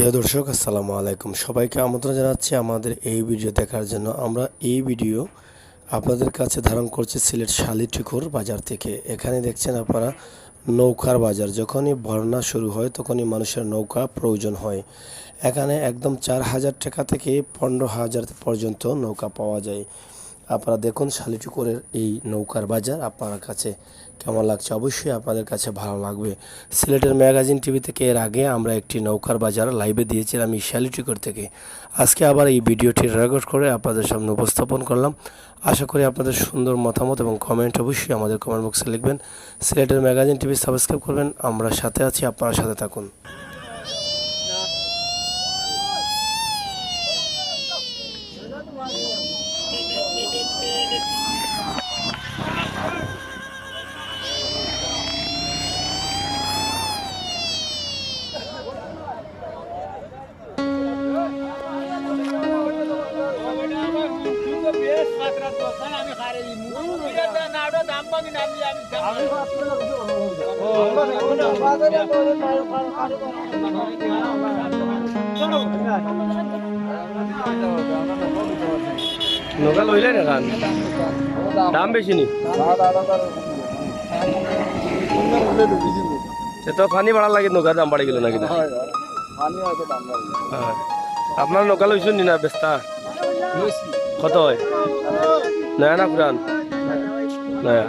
প্রিয় দর্শক আসসালামু আলাইকুম, সবাইকে আমন্ত্রণ জানাচ্ছি আমাদের এই ভিডিও দেখার জন্য। আমরা এই ভিডিও আপনাদের কাছে ধারণ করছি সিলেট শালিটিকুর বাজার থেকে। এখানে দেখছেন আপনারা নৌকার বাজার। যখনই বন্যা শুরু হয় তখনই মানুষের নৌকা প্রয়োজন হয়। এখানে একদম 4,000 টাকা থেকে 15,000 পর্যন্ত নৌকা পাওয়া যায়। আপনারা দেখুন শালিটিকুরের এই নৌকার বাজার আপনার কাছে কেমন লাগছে, অবশ্যই আপনাদের কাছে ভালো লাগবে। সিলেটের ম্যাগাজিন টিভি থেকে এর আগে আমরা একটি নৌকার বাজার লাইভে দিয়েছিলাম এই শালিটিকুর থেকে। আজকে আবার এই ভিডিওটি রেকর্ড করে আপনাদের সামনে উপস্থাপন করলাম। আশা করি আপনাদের সুন্দর মতামত এবং কমেন্ট অবশ্যই আমাদের কমেন্ট বক্সে লিখবেন। সিলেটের ম্যাগাজিন টিভি সাবস্ক্রাইব করবেন। আমরা সাথে আছি, আপনারা সাথে থাকুন। নৌকা লইলে না কান দাম বেশি নি তো পানি বাড়া লাগে, নৌকার দাম বাড়ি গেল নাকি? আপনার নৌকা লইছেন নি না বেস্তা কত হয়? নয়া না পুরান? নয়া।